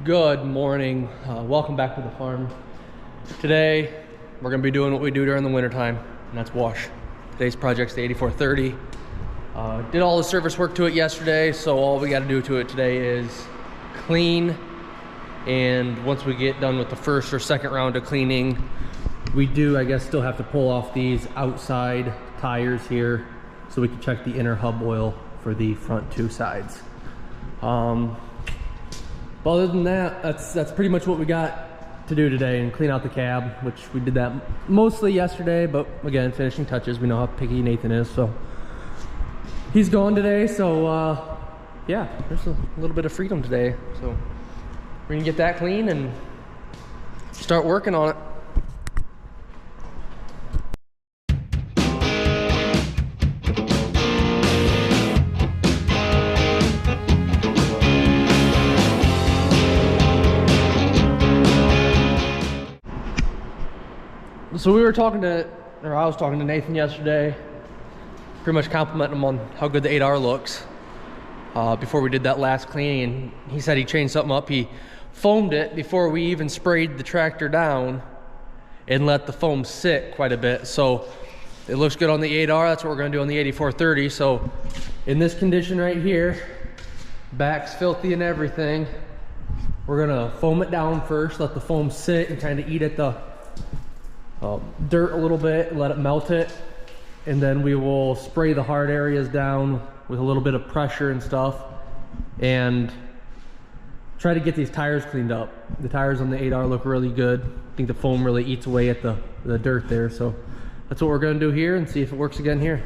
Good morning. Welcome back to the farm. Today, we're gonna be doing what we do during the wintertime, and that's wash. Today's project's the 8430. Did all the surface work to it yesterday, so all we gotta do to it today is clean. And once we get done with the first or second round of cleaning, we do, I guess, still have to pull off these outside tires here so we can check the inner hub oil for the front two sides. But other than that, that's pretty much what we got to do today, and clean out the cab, which we did that mostly yesterday, but again, finishing touches. We know how picky Nathan is, so he's gone today. So yeah, there's a little bit of freedom today. So we're gonna get that clean and start working on it. So I was talking to Nathan yesterday, pretty much complimenting him on how good the 8R looks before we did that last cleaning, and he said he changed something up. He foamed it before we even sprayed the tractor down and let the foam sit quite a bit. So it looks good on the 8R. That's what we're gonna do on the 8430. So in this condition right here, back's filthy and everything, we're gonna foam it down first, let the foam sit and kind of eat at the dirt a little bit, let it melt it, and then we will spray the hard areas down with a little bit of pressure and stuff, and try to get these tires cleaned up. The tires on the 8R look really good. I think the foam really eats away at the dirt there, so that's what we're going to do here and see if it works again here.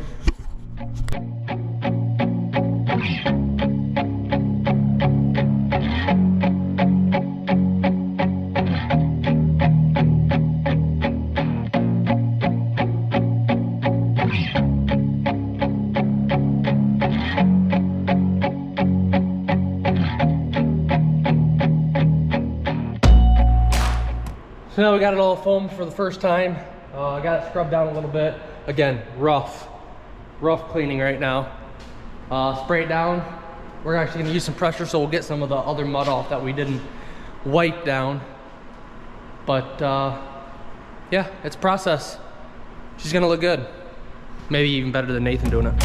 So now we got it all foamed for the first time. I got it scrubbed down a little bit. Again, rough cleaning right now. Spray it down. We're actually gonna use some pressure so we'll get some of the other mud off that we didn't wipe down. But yeah, it's a process. She's gonna look good. Maybe even better than Nathan doing it.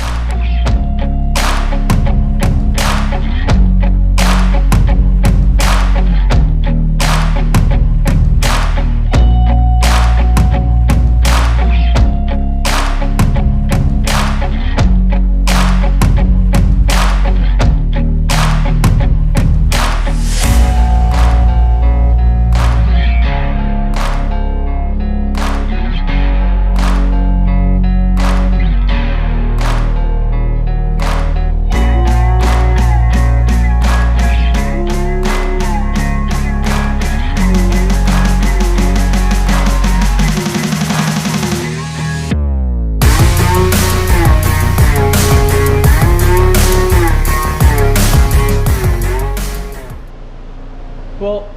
Well,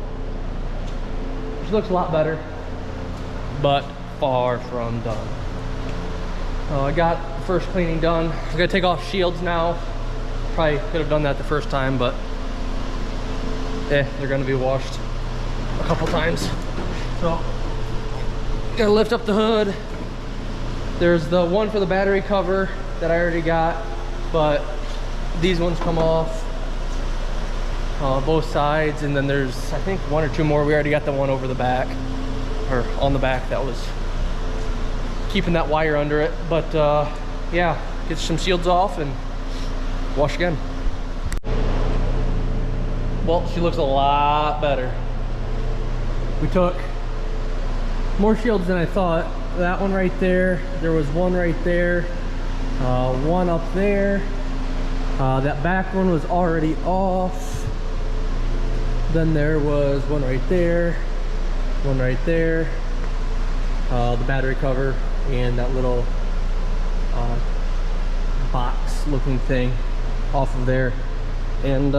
she looks a lot better, but far from done. I got the first cleaning done. I'm gonna take off shields now. Probably could have done that the first time, but they're gonna be washed a couple times. So, gotta lift up the hood. There's the one for the battery cover that I already got, but these ones come off. Both sides, and then there's, I think, one or two more. We already got the one over the back, or on the back, that was keeping that wire under it. But yeah, get some shields off and wash again. Well, she looks a lot better. We took more shields than I thought. That one right there, there was one right there, one up there. That back one was already off. Then there was one right there, one right there, the battery cover, and that little box looking thing off of there. And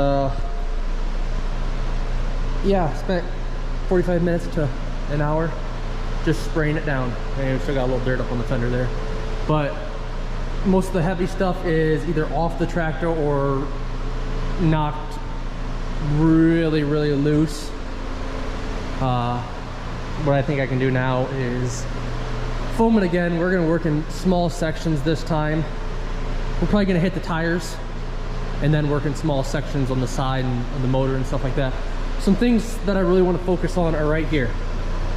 yeah, spent 45 minutes to an hour just spraying it down. And we still got a little dirt up on the fender there, but most of the heavy stuff is either off the tractor or knocked really, really loose. What I think I can do now is foam it again. We're gonna work in small sections this time. We're probably gonna hit the tires and then work in small sections on the side and on the motor and stuff like that. Some things that I really want to focus on are right here.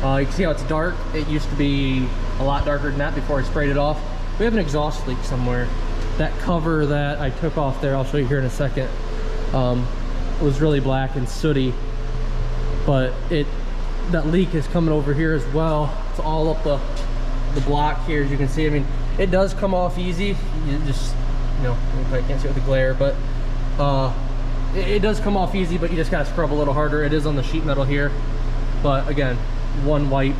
You can see how it's dark. It used to be a lot darker than that before I sprayed it off. We have an exhaust leak somewhere. That cover that I took off there, I'll show you here in a second, was really black and sooty, but that leak is coming over here as well. It's all up the block here, as you can see. I mean, it does come off easy. You just, you know, you probably can't see it with the glare, but it does come off easy, but you just gotta scrub a little harder. It is on the sheet metal here, but again, one wipe,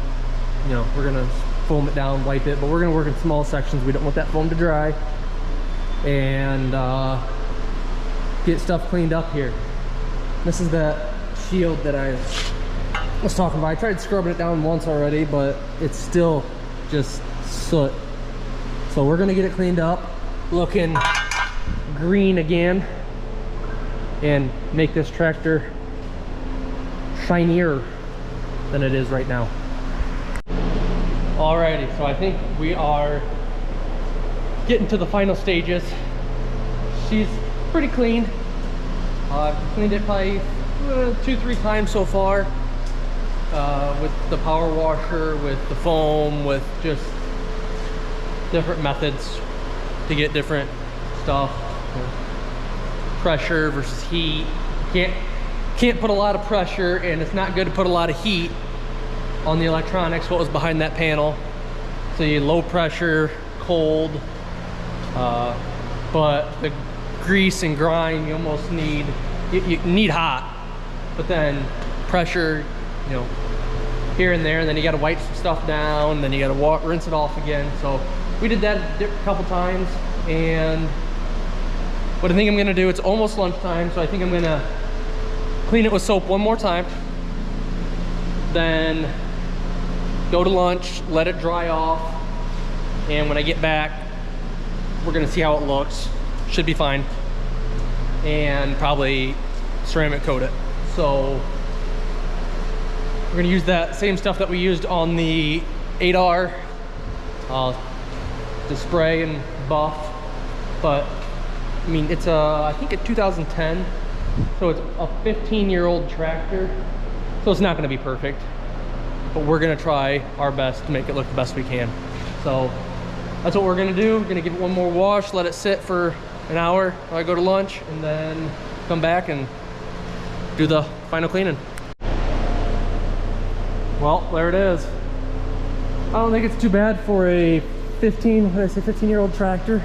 you know, we're gonna foam it down, wipe it, but we're gonna work in small sections. We don't want that foam to dry, and get stuff cleaned up here. This is that shield that I was talking about. I tried scrubbing it down once already, but it's still just soot. So we're gonna get it cleaned up, looking green again, and make this tractor shinier than it is right now. Alrighty, so I think we are getting to the final stages. She's pretty clean. I've cleaned it probably 2-3 times so far, with the power washer, with the foam, with just different methods to get different stuff. You know, pressure versus heat. Can't put a lot of pressure, and it's not good to put a lot of heat on the electronics, what was behind that panel. So you low pressure, cold, but the grease and grind, you almost need, you need hot, but then pressure, you know, here and there, and then you got to wipe some stuff down, then you got to rinse it off again. So we did that a couple times, and what I think I'm gonna do, it's almost lunchtime, so I think I'm gonna clean it with soap one more time, then go to lunch, let it dry off, and when I get back, we're gonna see how it looks. Should be fine, and probably ceramic coat it. So we're gonna use that same stuff that we used on the 8R to spray and buff, but I mean, it's I think a 2010, so it's a 15-year-old tractor, so it's not gonna be perfect, but we're gonna try our best to make it look the best we can. So that's what we're gonna do. We're gonna give it one more wash, let it sit for an hour while I go to lunch, and then come back and do the final cleaning. Well, there it is. I don't think it's too bad for a 15-year-old tractor.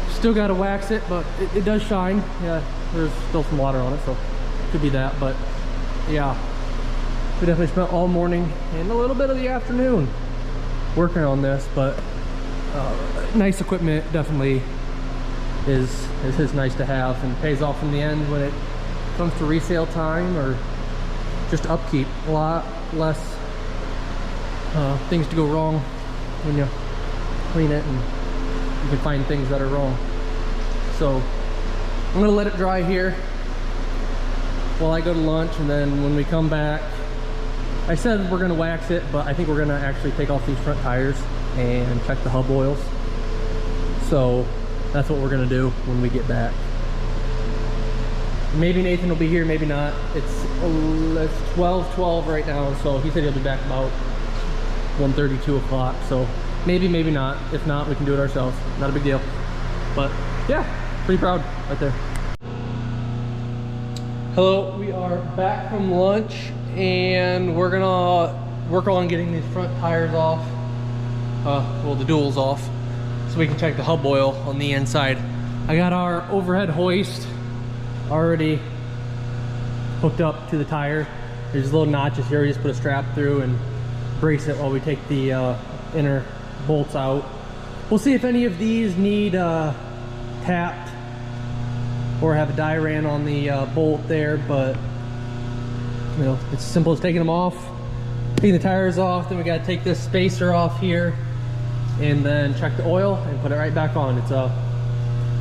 Still got to wax it, but it does shine. Yeah, there's still some water on it, so it could be that. But yeah, we definitely spent all morning and a little bit of the afternoon working on this. But nice equipment, definitely is nice to have, and pays off in the end when it comes to resale time or just upkeep. A lot less things to go wrong when you clean it, and you can find things that are wrong. So I'm gonna let it dry here while I go to lunch, and then when we come back, I said we're gonna wax it, but I think we're gonna actually take off these front tires and check the hub oils. So that's what we're gonna do when we get back. Maybe Nathan will be here, maybe not. It's 12:12 right now, so he said he'll be back about 1:30, 2 o'clock. So maybe not. If not, we can do it ourselves. Not a big deal. But yeah, pretty proud right there. Hello, we are back from lunch, and we're gonna work on getting these front tires off. Well, the duals off, so we can check the hub oil on the inside. I got our overhead hoist already hooked up to the tire. There's little notches here. You just put a strap through and brace it while we take the inner bolts out. We'll see if any of these need tapped or have a die ran on the bolt there, but you know, it's as simple as taking them off, taking the tires off. Then we got to take this spacer off here and then check the oil and put it right back on. It's a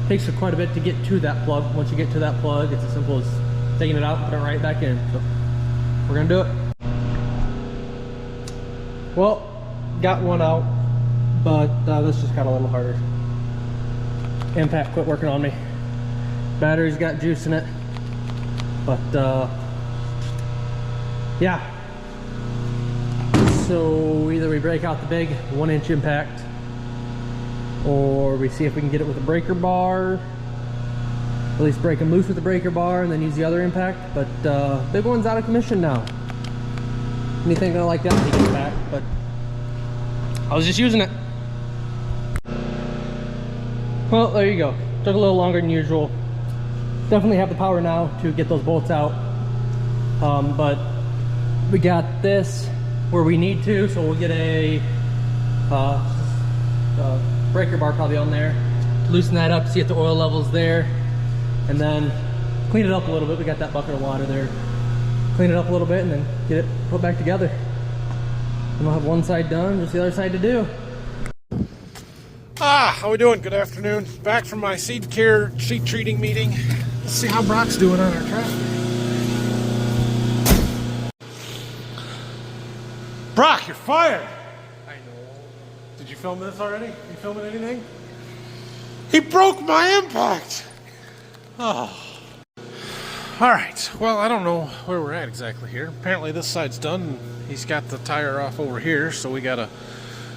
Takes quite a bit to get to that plug. Once you get to that plug, it's as simple as taking it out and putting it right back in. So we're gonna do it. Well, got one out, but this just got a little harder. Impact quit working on me. Battery's got juice in it, but yeah. So either we break out the big 1-inch impact, or we see if we can get it with a breaker bar. At least break them loose with the breaker bar and then use the other impact. But big one's out of commission now. Anything like that, take it back. But I was just using it. Well, there you go. Took a little longer than usual. Definitely have the power now to get those bolts out. But we got this where we need to, so we'll get a breaker bar probably on there. Loosen that up, see if the oil level's there, and then clean it up a little bit. We got that bucket of water there. Clean it up a little bit and then get it put back together. And we'll have one side done, just the other side to do. How we doing? Good afternoon. Back from my seed treating meeting. Let's see how Brock's doing on our tractor. Brock, you're fired. I know. Did you film this already? You filming anything? He broke my impact. Oh. All right. Well, I don't know where we're at exactly here. Apparently this side's done. He's got the tire off over here, so we gotta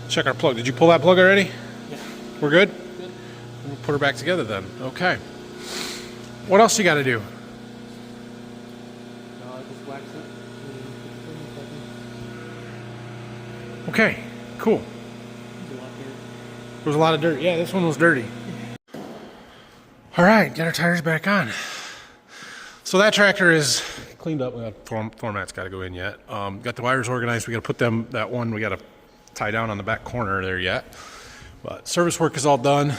check our plug. Did you pull that plug already? Yeah. We're good? Good. We'll put her back together then. Okay. What else you gotta do? Just wax it. Okay, cool. There was a lot of dirt. Yeah, this one was dirty. All right, get our tires back on. So that tractor is cleaned up. We got floor mats got to go in yet. Got the wires organized. We got to put them, that one we got to tie down on the back corner there yet. But service work is all done.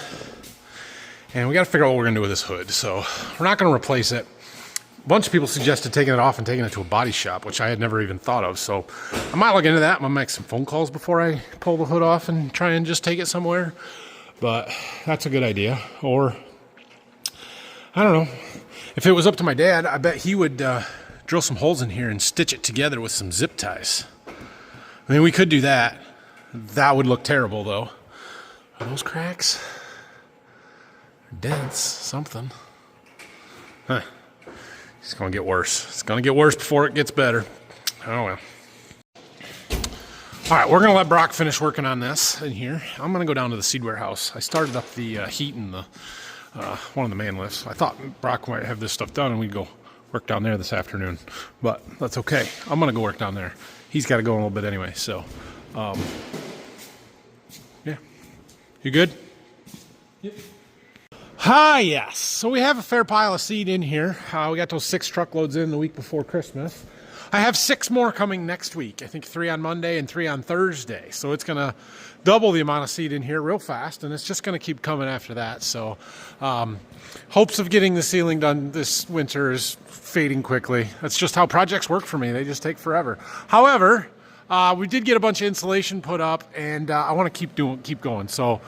And we got to figure out what we're going to do with this hood. So we're not going to replace it. A bunch of people suggested taking it off and taking it to a body shop, which I had never even thought of. So I might look into that. I'm going to make some phone calls before I pull the hood off and try and just take it somewhere. But that's a good idea. Or, I don't know. If it was up to my dad, I bet he would drill some holes in here and stitch it together with some zip ties. I mean, we could do that. That would look terrible, though. Are those cracks? Dents, something. Huh. It's going to get worse. It's going to get worse before it gets better. Oh, well. All right, we're going to let Brock finish working on this in here. I'm going to go down to the seed warehouse. I started up the heat in the one of the man lifts. I thought Brock might have this stuff done and we'd go work down there this afternoon. But that's okay. I'm going to go work down there. He's got to go in a little bit anyway. So, yeah. You good? Yep. Hi, yes. So we have a fair pile of seed in here. We got those 6 truckloads in the week before Christmas. I have 6 more coming next week. I think 3 on Monday and 3 on Thursday. So it's going to double the amount of seed in here real fast, and it's just going to keep coming after that. So hopes of getting the ceiling done this winter is fading quickly. That's just how projects work for me. They just take forever. However, we did get a bunch of insulation put up, and I want to keep going. So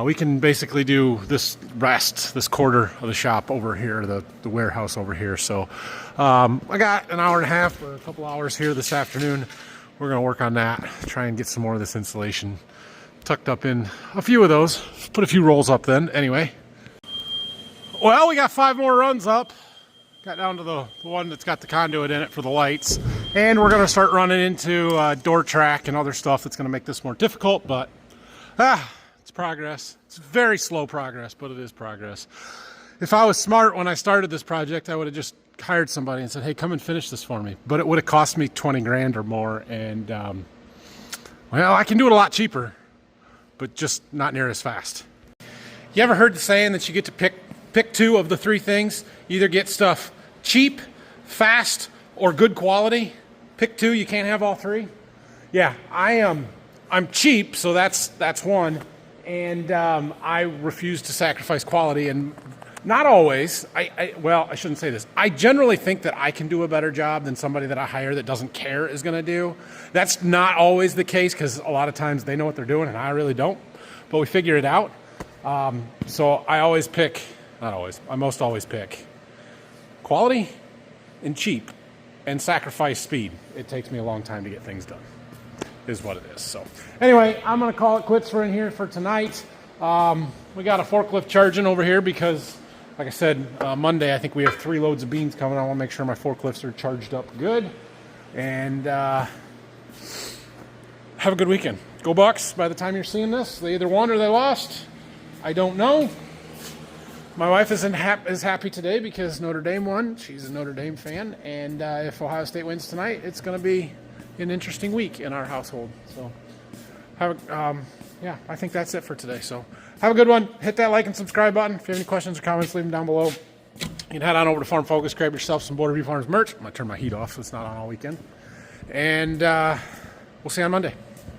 we can basically do this quarter of the shop over here, the warehouse over here. So I got an hour and a half or a couple hours here this afternoon. We're going to work on that, try and get some more of this insulation tucked up in a few of those. Put a few rolls up then, anyway. Well, we got 5 more runs up. Got down to the one that's got the conduit in it for the lights. And we're going to start running into door track and other stuff that's going to make this more difficult, but it's progress. It's very slow progress, but it is progress. If I was smart when I started this project, I would have just hired somebody and said, hey, come and finish this for me. But it would have cost me 20 grand or more. And, well, I can do it a lot cheaper, but just not near as fast. You ever heard the saying that you get to pick 2 of the 3 things? Either get stuff cheap, fast, or good quality. Pick 2, you can't have all 3. Yeah, I'm cheap, so that's one. And I refuse to sacrifice quality, and not always. Well, I shouldn't say this. I generally think that I can do a better job than somebody that I hire that doesn't care is going to do. That's not always the case, because a lot of times they know what they're doing and I really don't. But we figure it out. So I always pick not always. I most always pick quality and cheap and sacrifice speed. It takes me a long time to get things done, is what it is. So anyway, I'm going to call it quits for in here for tonight. We got a forklift charging over here because, like I said, Monday I think we have 3 loads of beans coming. I want to make sure my forklifts are charged up good. And have a good weekend. Go Bucks. By the time you're seeing this, they either won or they lost. I don't know. My wife is happy today because Notre Dame won. She's a Notre Dame fan. And if Ohio State wins tonight, it's going to be an interesting week in our household. So, I think that's it for today. So, have a good one. Hit that like and subscribe button. If you have any questions or comments, leave them down below. You can head on over to Farm Focus, grab yourself some Border View Farms merch. I'm going to turn my heat off so it's not on all weekend. And we'll see you on Monday.